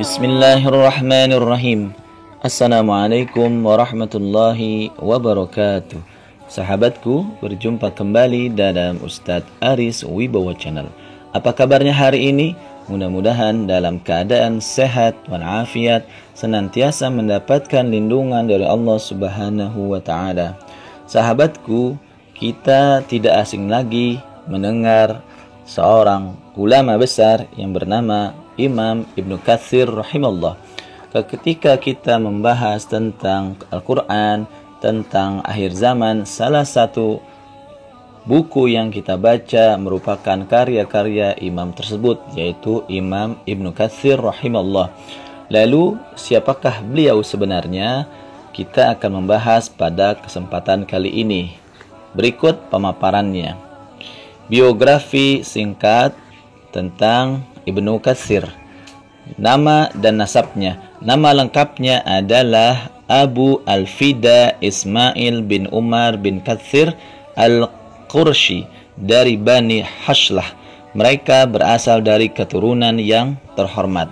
Bismillahirrahmanirrahim. Assalamualaikum warahmatullahi wabarakatuh. Sahabatku, berjumpa kembali dalam Ustadz Aris Wibowo Channel. Apa kabarnya hari ini? Mudah-mudahan dalam keadaan sehat walafiat, senantiasa mendapatkan lindungan dari Allah Subhanahu wa Ta'ala. Sahabatku, kita tidak asing lagi mendengar seorang ulama besar yang bernama Imam Ibnu Katsir rahimahullah. Ketika kita membahas tentang Al-Quran, tentang akhir zaman, salah satu buku yang kita baca merupakan karya-karya imam tersebut, yaitu Imam Ibnu Katsir rahimahullah. Lalu siapakah beliau sebenarnya? Kita akan membahas pada kesempatan kali ini. Berikut pemaparannya. Biografi singkat tentang Ibnu Katsir. Nama dan nasabnya. Nama lengkapnya adalah Abu Al-Fida Ismail bin Umar bin Katsir Al-Qurshi dari Bani Hashlah. Mereka berasal dari keturunan yang terhormat.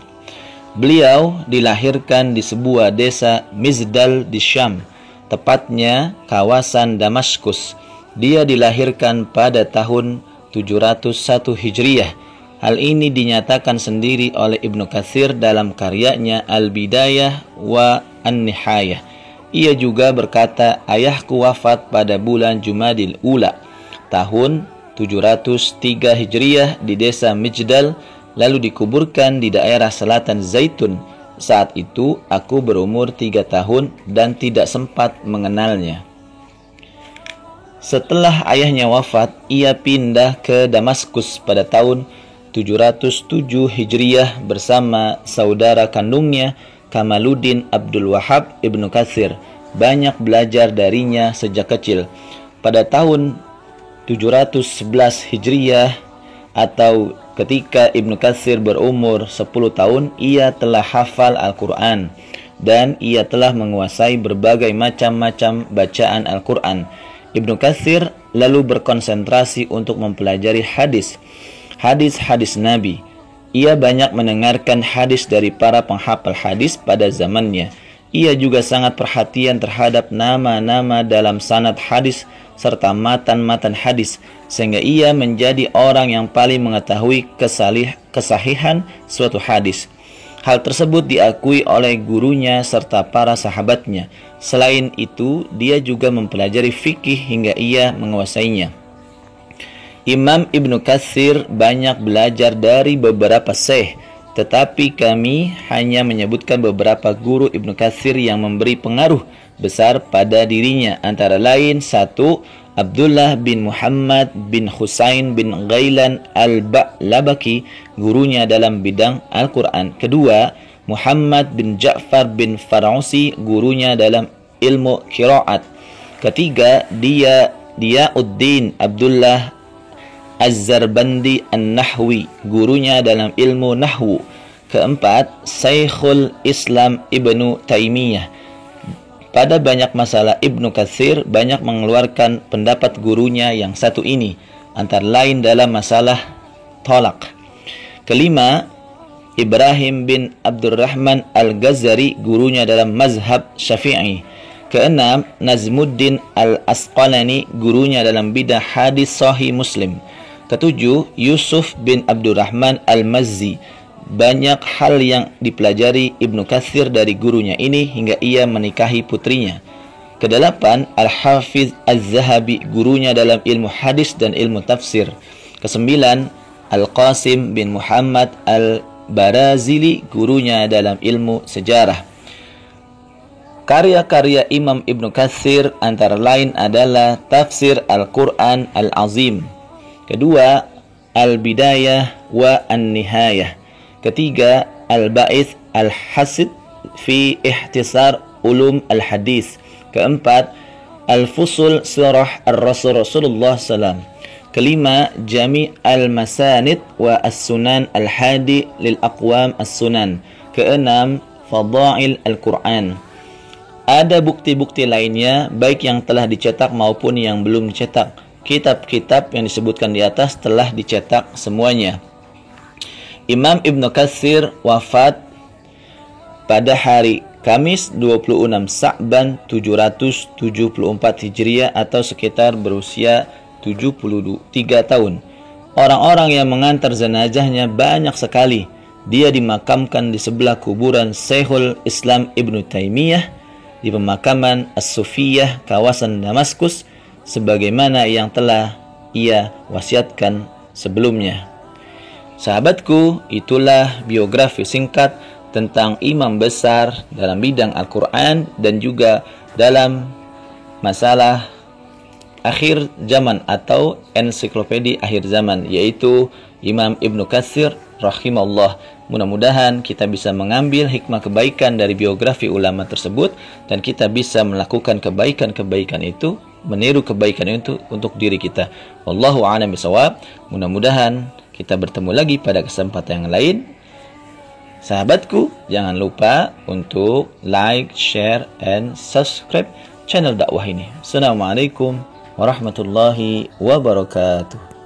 Beliau dilahirkan di sebuah desa Mizdal di Syam, tepatnya kawasan Damaskus. Dia dilahirkan pada tahun 701 Hijriah. Hal ini dinyatakan sendiri oleh Ibnu Katsir dalam karyanya Al-Bidayah wa An-Nihayah. Ia juga berkata, ayahku wafat pada bulan Jumadil Ula, tahun 703 Hijriah di desa Mijdal, lalu dikuburkan di daerah selatan Zaitun. Saat itu aku berumur 3 tahun dan tidak sempat mengenalnya. Setelah ayahnya wafat, ia pindah ke Damaskus pada tahun 707 Hijriah bersama saudara kandungnya Kamaluddin Abdul Wahab Ibnu Katsir. Banyak belajar darinya sejak kecil. Pada tahun 711 Hijriah atau ketika Ibnu Katsir berumur 10 tahun, ia telah hafal Al-Quran dan ia telah menguasai berbagai macam-macam bacaan Al-Quran. Ibnu Katsir lalu berkonsentrasi untuk mempelajari hadis-hadis Nabi. Ia banyak mendengarkan hadis dari para penghafal hadis pada zamannya. Ia juga sangat perhatian terhadap nama-nama dalam sanad hadis serta matan-matan hadis, sehingga ia menjadi orang yang paling mengetahui kesahihan suatu hadis. Hal tersebut diakui oleh gurunya serta para sahabatnya. Selain itu, dia juga mempelajari fikih hingga ia menguasainya. Imam Ibnu Katsir banyak belajar dari beberapa syekh, tetapi kami hanya menyebutkan beberapa guru Ibnu Katsir yang memberi pengaruh besar pada dirinya, antara lain 1. Abdullah bin Muhammad bin Husain bin Ghailan al-Ba'labaki, gurunya dalam bidang Al-Quran. 2. Muhammad bin Ja'far bin Farausi, gurunya dalam ilmu qiraat. 3. Diyauddin Abdullah Az-Zarbandi An-Nahwi, gurunya dalam ilmu nahwu. 4. Syekhul Islam Ibnu Taimiyah. Pada banyak masalah Ibnu Katsir banyak mengeluarkan pendapat gurunya yang satu ini, antara lain dalam masalah tolak. 5. Ibrahim bin Abdurrahman Al-Ghazali, gurunya dalam mazhab Syafi'i. 6. Nazmuddin Al-Asqalani, gurunya dalam bidang hadis Sahih Muslim. 7. Yusuf bin Abdurrahman Al-Mazzi. Banyak hal yang dipelajari Ibnu Katsir dari gurunya ini hingga ia menikahi putrinya. 8. Al-Hafiz Az-Zahabi, gurunya dalam ilmu hadis dan ilmu tafsir. 9. Al-Qasim bin Muhammad Al-Barazili, gurunya dalam ilmu sejarah. Karya-karya Imam Ibnu Katsir antara lain adalah Tafsir Al-Quran Al-Azim. 2. Al-Bidayah wa An-Nihayah. 3. Al-Ba'ith Al-Hasid fi Ihtisar Ulum Al-Hadis. 4. Al-Fusul Surah Ar-Rasul Rasulullah SAW. 5. Jami' Al-Masanid wa As-Sunan Al-Hadi lil Aqwam As-Sunan. 6. Fadail Al-Quran. Ada bukti-bukti lainnya, baik yang telah dicetak maupun yang belum dicetak. Kitab-kitab yang disebutkan di atas telah dicetak semuanya. Imam Ibnu Katsir wafat pada hari Kamis 26 Sa'ban 774 Hijriah atau sekitar berusia 73 tahun. Orang-orang yang mengantar jenazahnya banyak sekali. Dia dimakamkan di sebelah kuburan Syekhul Islam Ibnu Taimiyah di pemakaman As-Sufiyah kawasan Damaskus sebagaimana yang telah ia wasiatkan sebelumnya. Sahabatku, itulah biografi singkat tentang imam besar dalam bidang Al-Quran dan juga dalam masalah akhir zaman atau ensiklopedi akhir zaman, yaitu Imam Ibnu Katsir rahimahullah. Mudah-mudahan kita bisa mengambil hikmah kebaikan dari biografi ulama tersebut dan kita bisa melakukan kebaikan-kebaikan itu, meniru kebaikan itu untuk diri kita. Wallahu a'lam bishawab. Mudah-mudahan kita bertemu lagi pada kesempatan yang lain. Sahabatku, jangan lupa untuk like, share, and subscribe channel dakwah ini. Assalamualaikum warahmatullahi wabarakatuh.